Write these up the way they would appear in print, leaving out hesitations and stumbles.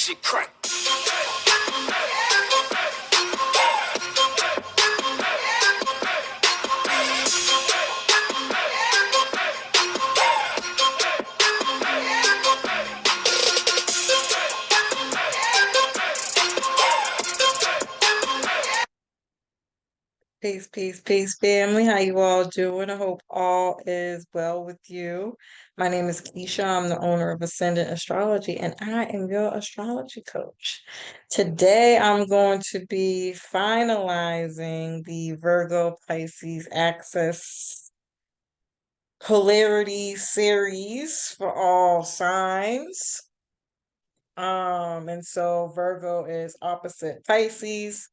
shit crack. Peace, peace, peace, family. How you all doing? I hope all is well with you. My name is Keisha. I'm the owner of Ascendant Astrology, and I am your astrology coach. Today, I'm going to be finalizing the Virgo Pisces Axis Polarity series for all signs. And so Virgo is opposite Pisces.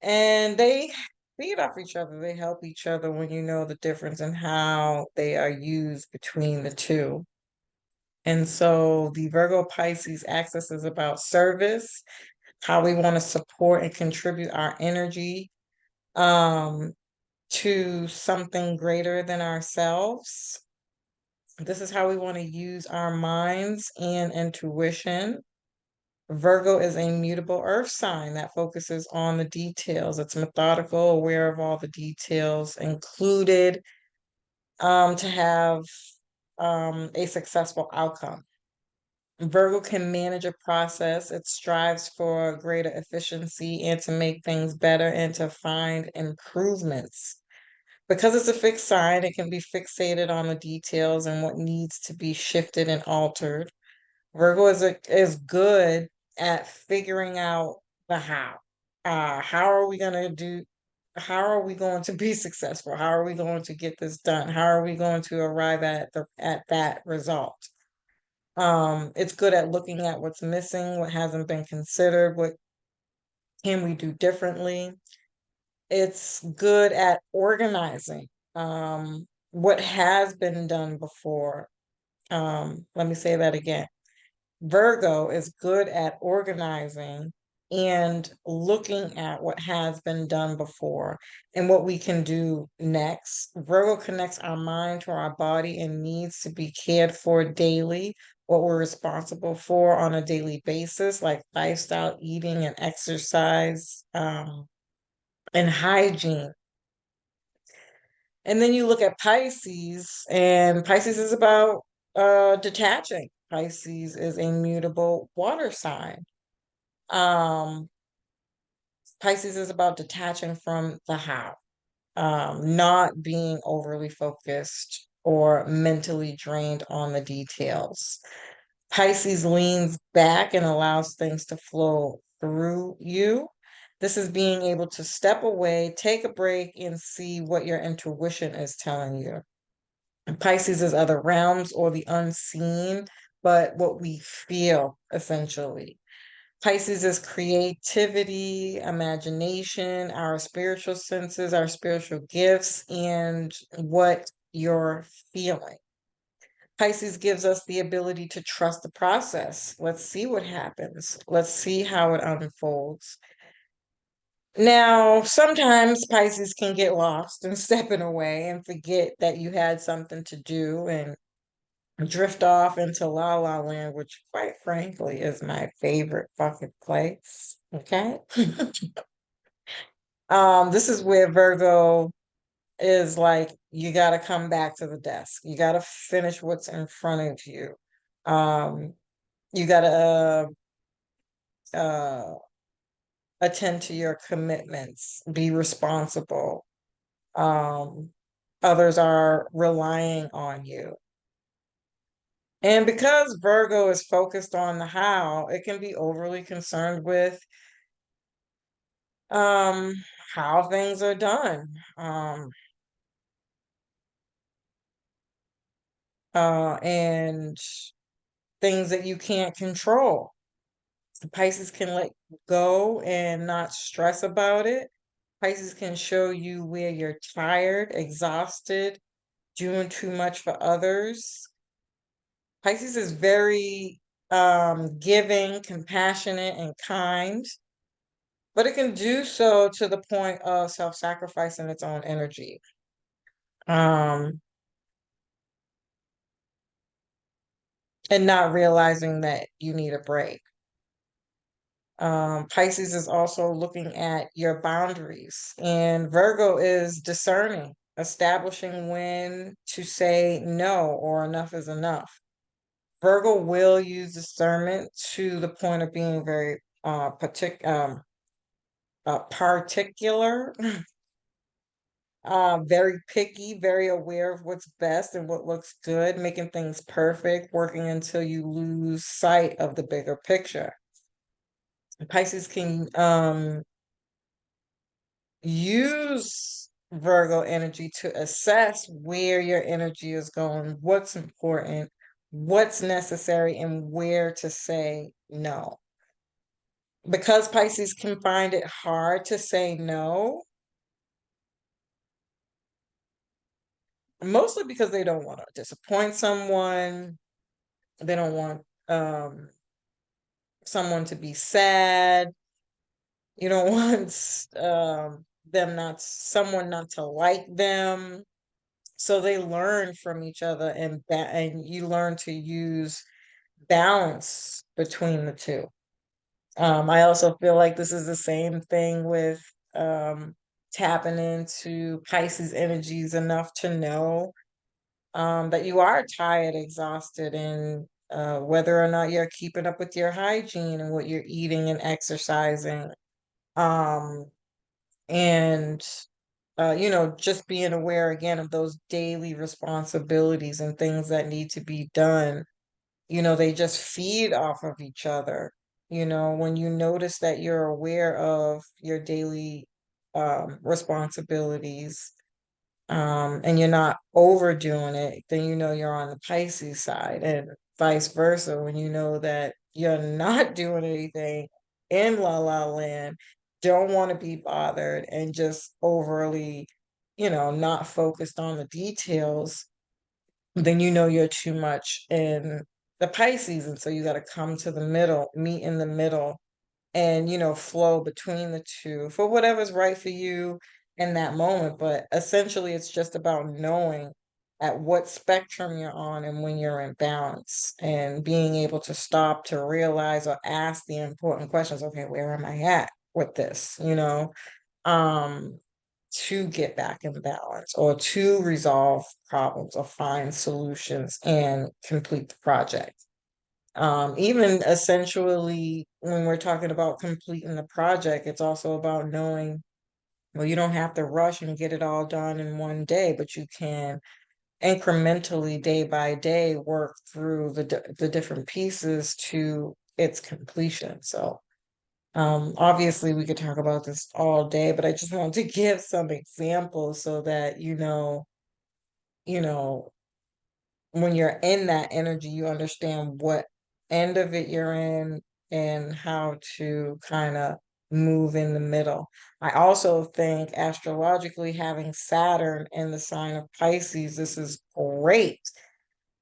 And they feed off each other. They help each other when you know the difference in how they are used between the two. And so the Virgo Pisces axis is about service, how we want to support and contribute our energy um, to something greater than ourselves. This is how we want to use our minds and intuition. Virgo is a mutable earth sign that focuses on the details. It's methodical, aware of all the details included to have a successful outcome. Virgo can manage a process. It strives for greater efficiency and to make things better and to find improvements. Because it's a fixed sign, it can be fixated on the details and what needs to be shifted and altered. Virgo is good at figuring out the how. How are we gonna do? How are we going to be successful? How are we going to get this done? How are we going to arrive at that result? It's good at looking at what's missing, what hasn't been considered, what can we do differently. It's good at organizing what has been done before. Let me say that again. Virgo is good at organizing and looking at what has been done before and what we can do next. Virgo connects our mind to our body and needs to be cared for daily, what we're responsible for on a daily basis, like lifestyle, eating, and exercise, and hygiene. And then you look at Pisces, and Pisces is about detaching. Pisces is a mutable water sign. Um, Pisces is about detaching from the how, not being overly focused or mentally drained on the details. Pisces leans back and allows things to flow through you. This is being able to step away, take a break, and see what your intuition is telling you. Pisces is other realms or the unseen, but what we feel essentially. Pisces is creativity, imagination, our spiritual senses, our spiritual gifts, and what you're feeling. Pisces gives us the ability to trust the process. Let's see what happens. Let's see how it unfolds. Now, sometimes Pisces can get lost and stepping away and forget that you had something to do and drift off into La La Land, which quite frankly is my favorite fucking place. Okay. This is where Virgo is like, you gotta come back to the desk. You gotta finish what's in front of you. Um, you gotta attend to your commitments, be responsible. Um, Others are relying on you. And because Virgo is focused on the how, it can be overly concerned with um how things are done. And things that you can't control. Pisces can let go and not stress about it. Pisces can show you where you're tired, exhausted, doing too much for others. Pisces is very giving, compassionate, and kind, but it can do so to the point of self-sacrificing its own energy. Um, and not realizing that you need a break. Pisces is also looking at your boundaries, and Virgo is discerning, establishing when to say no or enough is enough. Virgo will use discernment to the point of being very particular, very picky, very aware of what's best and what looks good, making things perfect, working until you lose sight of the bigger picture. Pisces can use Virgo energy to assess where your energy is going, what's important, what's necessary, and where to say no. Because Pisces can find it hard to say no, mostly because they don't want to disappoint someone, they don't want someone to be sad, you don't want someone not to like them. So they learn from each other, and you learn to use balance between the two. I also feel like this is the same thing with tapping into Pisces energies enough to know that you are tired, exhausted, and whether or not you're keeping up with your hygiene and what you're eating and exercising. Um, and just being aware again of those daily responsibilities and things that need to be done. They just feed off of each other. When you notice that you're aware of your daily responsibilities, and you're not overdoing it, then you're on the Pisces side, and vice versa. When you know that you're not doing anything in La La Land, don't want to be bothered, and just overly, not focused on the details, then you're too much in the Pisces. And so you got to come to the middle, meet in the middle, and flow between the two for whatever's right for you in that moment. But essentially it's just about knowing at what spectrum you're on and when you're in balance, and being able to stop to realize or ask the important questions. Okay, where am I at with this, um to get back in balance, or to resolve problems or find solutions and complete the project. Even essentially, when we're talking about completing the project, it's also about knowing, well, you don't have to rush and get it all done in one day, but you can incrementally, day by day, work through the different pieces to its completion. So, obviously, we could talk about this all day, but I just wanted to give some examples so that you know, when you're in that energy, you understand what end of it you're in and how to kind of move in the middle. I also think astrologically, having Saturn in the sign of Pisces, this is great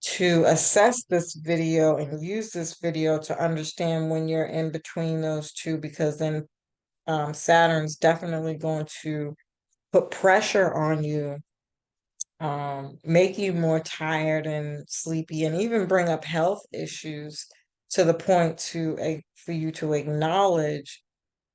to assess this video and use this video to understand when you're in between those two, because then Saturn's definitely going to put pressure on you, make you more tired and sleepy, and even bring up health issues, to the point for you to acknowledge,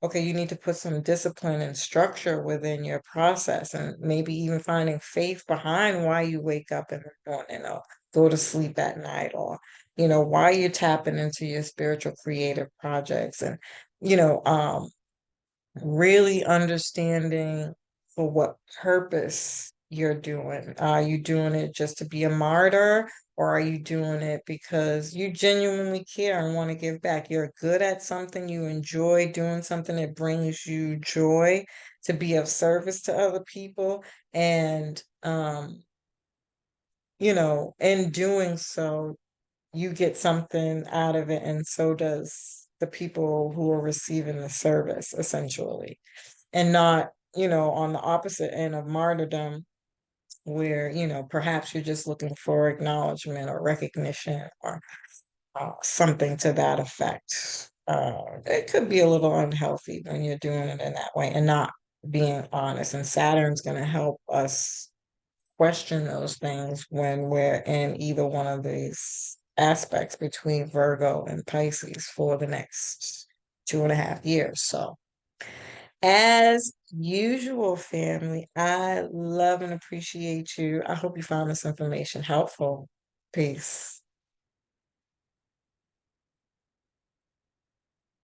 okay, you need to put some discipline and structure within your process, and maybe even finding faith behind why you wake up in the morning or go to sleep at night, or why you're tapping into your spiritual creative projects, and you know um really understanding for what purpose you're doing. Are you doing it just to be a martyr, or are you doing it because you genuinely care and want to give back? You're good at something, you enjoy doing something that brings you joy, to be of service to other people, and in doing so, you get something out of it, and so does the people who are receiving the service, essentially. And not, on the opposite end of martyrdom, where, perhaps you're just looking for acknowledgement or recognition, or something to that effect. It could be a little unhealthy when you're doing it in that way and not being honest. And Saturn's going to help us question those things when we're in either one of these aspects between Virgo and Pisces for the next 2.5 years. So, as usual, family, I love and appreciate you. I hope you found this information helpful. Peace.